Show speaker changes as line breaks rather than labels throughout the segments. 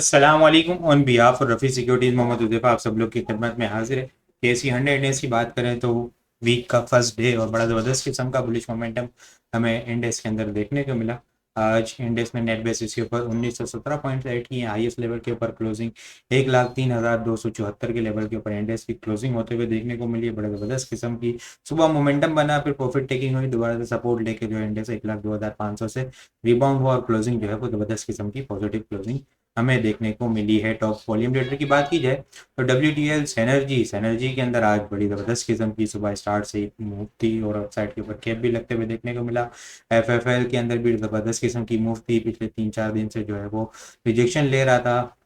अस्सलामुअलैकुम on behalf of Rafi securities Mohammad Huzaifa आप सब लोग की खिदमत में हाजिर है। केसी 100 इंडेक्स की बात करें तो वीक का फर्स्ट डे और बड़ा ज़बरदस्त किस्म का बुलिश मोमेंटम हमें इंडेक्स के अंदर देखने को मिला। आज इंडेक्स ने नेट बेसिस के ऊपर 1917 पॉइंट ऐड किए, हाईएस्ट लेवल के ऊपर क्लोजिंग 1,03,274 के लेवल के ऊपर इंडेक्स की क्लोजिंग होते हुए देखने को मिली है। बड़ा ज़बरदस्त किस्म की सुबह मोमेंटम बना, फिर प्रॉफिट टेकिंग हुई, दोबारा से सपोर्ट लेके जो इंडेक्स 1,02,500 से रिबाउंड हुआ और क्लोजिंग जो है वो ज़बरदस्त किस्म की पॉजिटिव क्लोजिंग हमें देखने को मिली है। टॉप वॉल्यूम लीडर की बात की जाए तो WTL एनर्जी के अंदर आज बड़ी ज़बरदस्त किस्म की सुबह स्टार्ट से मूव थी और अपसाइड के ऊपर कैप भी लगते हुए देखने को मिला। FFL के अंदर भी ज़बरदस्त किस्म की मूव थी, पिछले 3-4 दिन से जो है वो रिजेक्शन ले रहा था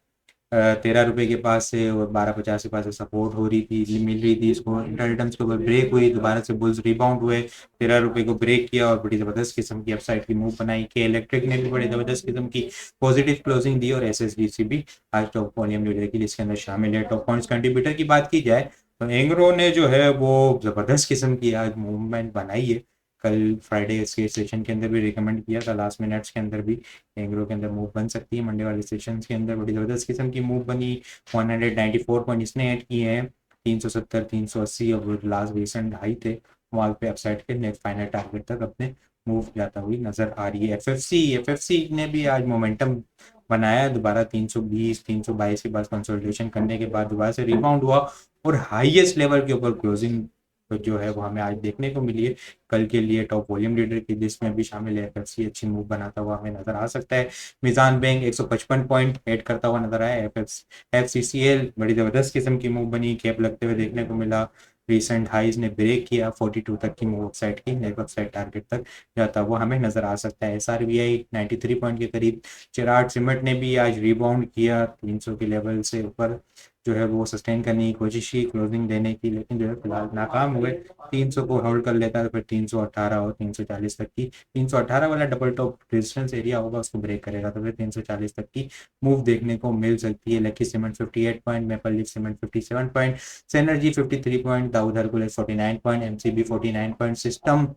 13 रुपये के पास से और 12.50 के पास से सपोर्ट हो रही थी, मिल रही थी इसको। इंटरटम्स के ऊपर ब्रेक हुई, दोबारा से बुल्स रिबाउंड हुए, 13 रुपये को ब्रेक किया और बड़ी ज़बरदस्त किस्म की अपसाइड की मूव बनाई। के इलेक्ट्रिक ने भी बड़ी ज़बरदस्त किस्म की पॉजिटिव क्लोजिंग दी और SSDC भी आज टॉप वॉल्यूम लीडर की लिस्ट के अंदर शामिल है। टॉप पॉइंट्स कंट्रीब्यूटर की बात की जाए तो एंग्रो ने जो है वो ज़बरदस्त किस्म की आज मूवमेंट बनाई है। कल फ्राइडे के सेशन के अंदर भी रिकमेंड किया था, लास्ट मिनट्स के अंदर भी एंग्रो के अंदर मूव बन सकती है। मंडे वाले सेशन के अंदर बड़ी ज़बरदस्त किस्म की मूव बनी। 194 पॉइंट इसने ऐड किए हैं, 370 380 और लास्ट रिसेंट हाई थे वहाँ पे अपसाइड के नेट फाइनल टारगेट तक अपने मूव जाता हुई नजर आ रही है। एफएफसी ने भी आज मोमेंटम बनाया, दोबारा 320 322 के बाद कंसोलिडेशन करने के बाद दोबारा से रिबाउंड हुआ और हाईएस्ट लेवल के ऊपर क्लोजिंग जो है वो हमें आज देखने को मिली है। कल के लिए टॉप वॉल्यूम लीडर की लिस्ट में भी शामिल है। एफएफसी अच्छी मूव बनाता हुआ हमें नजर आ सकता है। मिजान बैंक 155 पॉइंट ऐड करता हुआ नजर आया। FCCL बड़ी जबरदस्त किस्म की मूव बनी, कैप लगते हुए देखने को मिला। रिसेंट हाइज ने ब्रेक किया, 42 तक की मूव अपसाइड की, नेट अपसाइड टारगेट तक जाता हुआ हमें नजर आ सकता है। SRBI 93 पॉइंट के करीब। चिराग सीमेंट ने भी आज रिबाउंड किया, 300 के लेवल से ऊपर जो है वो सस्टेन करने की कोशिश की, क्लोजिंग देने की, लेकिन जो है फिलहाल नाकाम हुए। 300 को होल्ड कर लेता है, फिर 318 और 340 तक की, 318 वाला डबल टॉप रेजिस्टेंस एरिया होगा, उसको ब्रेक करेगा तो फिर 340 तक की मूव देखने को मिल सकती है। Lucky cement 58 point, Maple Leaf cement 57 point, सेनर्जी 53 point, Dawood Hercules 49 point, MCB 49 point. System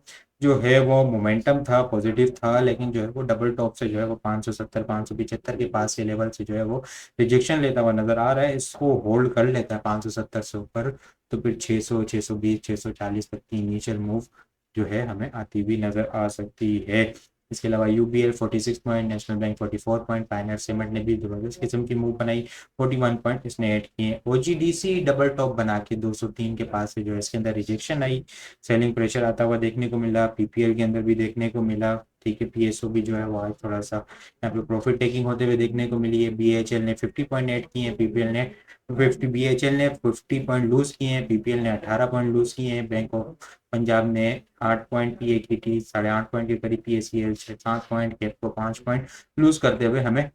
जो है वो मोमेंटम था, पॉजिटिव था, लेकिन जो है वो डबल टॉप से जो है वो 570 575 के पास के लेवल से जो है वो रिजेक्शन लेता हुआ नजर आ रहा है। इसको होल्ड कर लेता है 570 से ऊपर तो फिर 600 620 640 तक की इनिशियल मूव जो है हमें आती हुई नजर आ सकती है। इसके अलावा UBL 46 point, national bank 44 point, Pioneer cement ने भी जबरदस्त किस्म की मूव बनाई, 41 पॉइंट इसने ऐड किए। OGDC डबल टॉप बना के 203 के पास से जो है इसके अंदर रिजेक्शन आई, सेलिंग प्रेशर आता हुआ देखने को मिला। PPL के अंदर भी देखने को मिला, ठीक है। PSO भी जो है वो आज थोड़ा सा यहाँ पे प्रॉफिट टेकिंग होते हुए देखने को मिली है। BHL ने 50 पॉइंट ऐड किए हैं, PPL ने 50 BHL ने 50 पॉइंट लूज किए हैं, PPL ने 18 पॉइंट लूज किए हैं। बैंक ऑफ पंजाब ने 8 पॉइंट, PAKT 8.5 पॉइंट के करीब, PACL 7 point, Kapco 5 point lose करते हुए हमें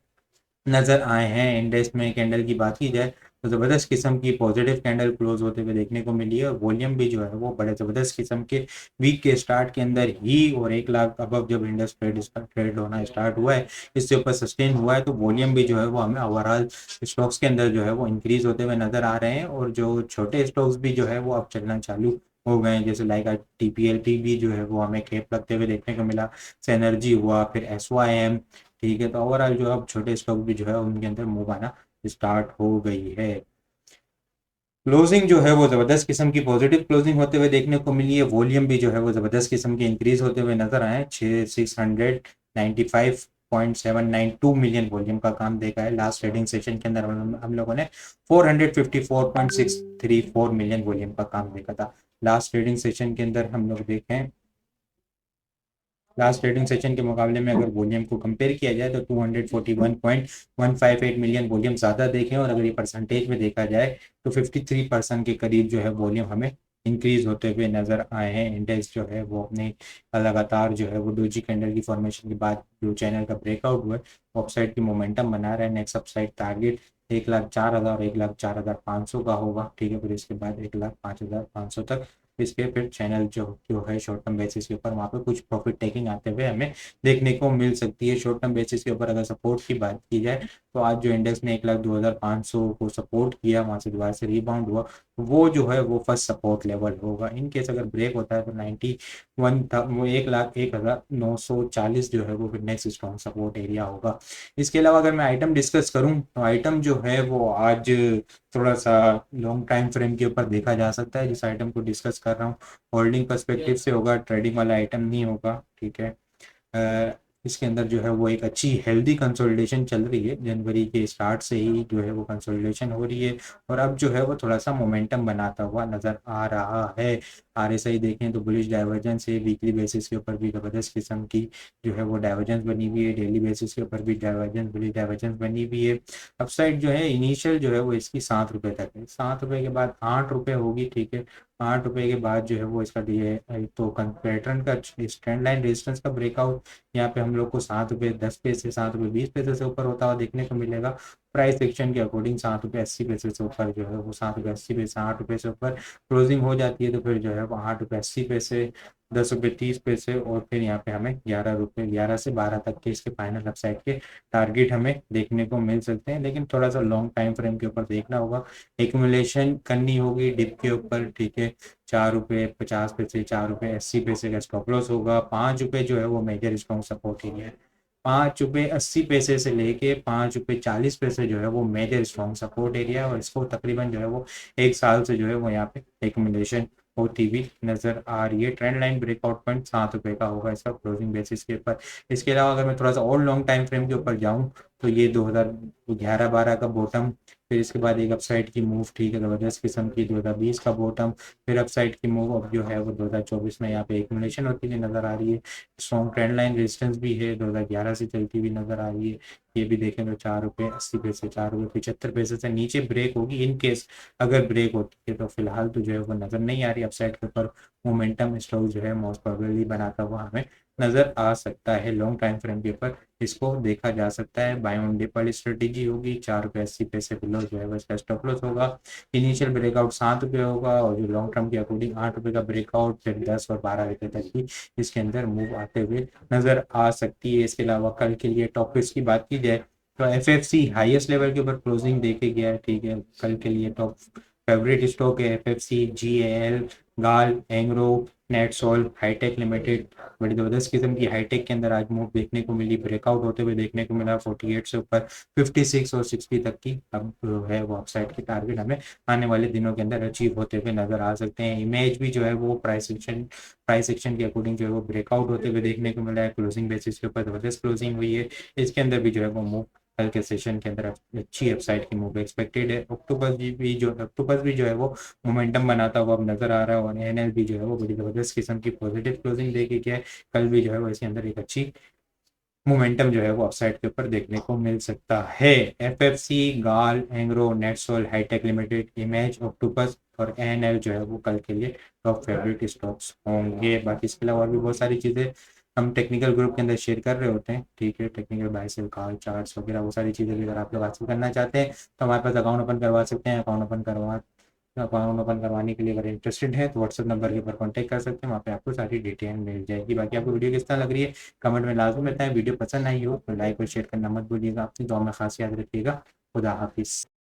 नजर आए हैं। इंडेक्स में कैंडल की बात की जाए तो जबरदस्त किस्म की पॉजिटिव कैंडल क्लोज होते हुए देखने को मिली है और वॉल्यूम भी जो है वो बड़े जबरदस्त किस्म के वीक के स्टार्ट के अंदर ही और 1 लाख अबव जब इंडेक्स ट्रेड होना स्टार्ट हुआ है, इससे ऊपर सस्टेन हुआ है, तो वॉल्यूम भी जो है वो हमें ओवरऑल स्टॉक्स के अंदर जो है वो इंक्रीज होते हुए नजर आ रहे हैं और जो छोटे स्टॉक्स भी जो है वो अब चलना चालू हो गए हैं, जैसे लाइक TPLP भी जो है वो हमें कैप लगते हुए देखने को मिला। सेनर्जी हुआ, फिर SYM, ठीक है। तो ओवरऑल जो अब छोटे स्टॉक भी जो है उनके अंदर मूव आना स्टार्ट हो गई है। क्लोजिंग जो है वो जबरदस्त किस्म की पॉजिटिव क्लोजिंग होते हुए देखने को मिली है। वॉल्यूम भी जो है वो जबरदस्त किस्म के इंक्रीज होते हुए नजर आए। 695.792 मिलियन वॉल्यूम का काम देखा है। लास्ट ट्रेडिंग सेशन के अंदर हम लोगों ने 454.634 मिलियन वॉल्यूम का काम देखा था। लास्ट ट्रेडिंग सेशन के अंदर हम लोग देखें, लास्ट ट्रेडिंग सेशन के मुकाबले में अगर वॉल्यूम को कंपेयर किया जाए तो 241.158 मिलियन वॉल्यूम ज़्यादा देखें और अगर ये परसेंटेज में देखा जाए तो 53% के करीब जो है वॉल्यूम हमें इंक्रीज होते हुए नजर आए हैं। इंडेक्स जो है वो अपने लगातार जो है वो डोजी कैंडल की फॉर्मेशन के बाद जो चैनल का ब्रेकआउट हुआ है, अपसाइड की मोमेंटम बना रहा है। नेक्स्ट अपसाइड टारगेट 1,04,000 और 1,04,500 का होगा, ठीक है। फिर इसके बाद 1,05,500 तक इसके फिर चैनल जो जो है शॉर्ट टर्म बेसिस के ऊपर वहाँ पे कुछ प्रॉफिट टेकिंग आते हुए हमें देखने को मिल सकती है। शॉर्ट टर्म बेसिस के ऊपर अगर सपोर्ट की बात की जाए तो आज जो इंडेक्स ने 1,02,500 को सपोर्ट किया, वहाँ से दोबारा से रिबाउंड हुआ, वो जो है वो फर्स्ट सपोर्ट लेवल होगा। इन केस अगर ब्रेक होता है तो 91 था, वो 1,01,940 जो है वो फिर नेक्स्ट स्ट्रॉन्ग सपोर्ट एरिया होगा। इसके अलावा अगर मैं आइटम डिस्कस करूं तो आइटम जो है वो आज थोड़ा सा लॉन्ग टाइम फ्रेम के ऊपर देखा जा सकता है। जिस आइटम को डिस्कस कर रहा हूँ होल्डिंग पर्सपेक्टिव से होगा, ट्रेडिंग वाला आइटम नहीं होगा, ठीक है। इसके अंदर जो है वो एक अच्छी हेल्दी कंसोलिडेशन चल रही है, जनवरी के स्टार्ट से ही जो है वो कंसोलिडेशन हो रही है और अब जो है वो थोड़ा सा मोमेंटम बनाता हुआ नजर आ रहा है। आरएसआई देखें तो बुलिश डाइवर्जेंस है, वीकली बेसिस के ऊपर भी जबरदस्त किस्म की जो है वो डाइवर्जेंस बनी हुई है, डेली बेसिस के ऊपर भी डाइवर्जेंस बुलिश डाइवर्जेंस बनी हुई है। अपसाइड जो है इनिशियल जो है वो इसकी 7 रुपये तक है, 7 रुपये के बाद 8 रुपये होगी, ठीक है। 8 रुपये के बाद जो है वो इसका ये तो पैटर्न का ट्रेंड लाइन रेजिस्टेंस का ब्रेकआउट यहाँ पे हम लोग को 7 रुपये 10 पैसे 7 रुपये 20 पैसे से ऊपर होता हुआ देखने को मिलेगा। प्राइस एक्शन के अकॉर्डिंग 7 रुपये 80 पैसे से ऊपर जो है वो 7 रुपये 80 पैसे 8 रुपये से ऊपर क्लोजिंग हो जाती है तो फिर जो है वो 8 रुपये 80 पैसे 10 रुपये 30 पैसे और फिर यहाँ पे हमें 11 रुपये 11 से 12 तक के इसके फाइनल अपसाइड के टारगेट हमें देखने को मिल सकते हैं। लेकिन थोड़ा सा लॉन्ग टाइम फ्रेम के ऊपर देखना होगा, एक्यूमुलेशन करनी होगी डिप के ऊपर, ठीक है। 4 रुपये 50 पैसे 4 रुपये 80 पैसे का स्टॉप लॉस होगा। 5 रुपये जो है वो मेजर स्ट्रॉन्ग सपोर्ट एरिया है। 5 रुपये 80 पैसे से लेके 5 रुपये 40 पैसे जो है वो मेजर स्ट्रॉन्ग सपोर्ट एरिया है और इसको तकरीबन जो है वो 1 साल से जो है वो यहाँ पे एक्यूमुलेशन होती हुई नजर आ रही है। ट्रेंड लाइन ब्रेकआउट पॉइंट 7 रुपये का होगा इसका क्लोजिंग बेसिस के ऊपर। इसके अलावा अगर मैं थोड़ा सा और लॉन्ग टाइम फ्रेम के ऊपर जाऊँ तो ये 2011-12 का बॉटम, फिर इसके बाद एक अपसाइड की मूव, ठीक है, जबरदस्त किस्म की 2020 का बॉटम, फिर अपसाइड की मूव अब जो है वो 2024 में यहाँ पे एक्यूमुलेशन होती हुई नजर आ रही है। स्ट्रॉन्ग ट्रेंड लाइन रेजिस्टेंस भी है 2011 से चलती हुई नजर आ रही है। ये भी देखें तो 4 रुपये 80 पैसे 4 रुपये 75 पैसे से नीचे ब्रेक होगी। इन केस अगर ब्रेक होती है तो फिलहाल तो जो है वो नजर नहीं आ रही अपसाइड के ऊपर मोमेंटम स्टॉक जो है मोस्ट प्रोबेबली बनाता हुआ हमें नजर आ सकता है। लॉन्ग टाइम फ्रेम के ऊपर इसको देखा जा सकता है। बाय ऑन डिप वाली स्ट्रेटेजी होगी, 4 रुपये 80 पैसे बिलो जो है वो इसका स्टॉप लॉस होगा। इनिशियल ब्रेकआउट 7 रुपये होगा और जो लॉन्ग टर्म के अकॉर्डिंग 8 रुपये का ब्रेकआउट, फिर 10 और 12 रुपये तक की इसके अंदर मूव आते हुए नजर आ सकती है। इसके अलावा कल के लिए टॉपिक्स की बात की जाए तो एफएफसी हाईएस्ट लेवल के ऊपर क्लोजिंग देके गया है, ठीक है। कल के लिए टॉप फेवरेट स्टॉक है एफएफसी, जीएएल, गाल, एंग्रो, नेटसोल, हाईटेक लिमिटेड। बड़ी जबरदस्त किस्म की हाईटेक के अंदर आज मूव देखने को मिली, ब्रेकआउट होते हुए देखने को मिला 48 से ऊपर 56 और 60 तक की अब जो है वो अपसाइड की टारगेट हमें आने वाले दिनों के अंदर अचीव होते हुए नजर आ सकते हैं। इमेज भी जो है वो प्राइस एक्शन के अकॉर्डिंग जो है वो ब्रेकआउट होते हुए देखने को मिला है। क्लोजिंग बेसिस के ऊपर जबरदस्त क्लोजिंग हुई है। इसके अंदर भी जो है वो मूव कल के सेशन के अंदर अच्छी अपसाइड की मूव एक्सपेक्टेड है। ऑक्टोपस भी जो है वो मोमेंटम बनाता हुआ अब नजर आ रहा है और एनएल भी जो है वो बड़ी जबरदस्त किस्म की पॉजिटिव क्लोजिंग देके गया है। कल भी जो है वो इसके अंदर एक अच्छी मोमेंटम जो है वो अपसाइड के ऊपर देखने को मिल सकता है। एफएफसी, गाल, Engro, Netsol, hitech limited, image, octopus और एनएल जो है वो कल के लिए टॉप फेवरेट स्टॉक्स होंगे। बाकी इसके अलावा और भी बहुत सारी चीज़ें हम टेक्निकल ग्रुप के अंदर शेयर कर रहे होते हैं, ठीक है। Technical buy sell call charts वगैरह वो सारी चीज़ें भी अगर आप लोग हासिल करना चाहते हैं तो हमारे पास अकाउंट ओपन करवा सकते हैं। अकाउंट ओपन करवाने के लिए अगर इंटरेस्टेड है तो व्हाट्सएप नंबर के ऊपर कॉन्टैक्ट कर सकते हैं, वहाँ पे आपको सारी डिटेल मिल जाएगी। बाकी आपको वीडियो किस तरह लग रही है कमेंट में लाजमी बताएं। वीडियो पसंद आई हो तो लाइक और शेयर करना मत भूलिएगा। अपनी दुआ में खास याद रखिएगा। खुदा हाफिज़।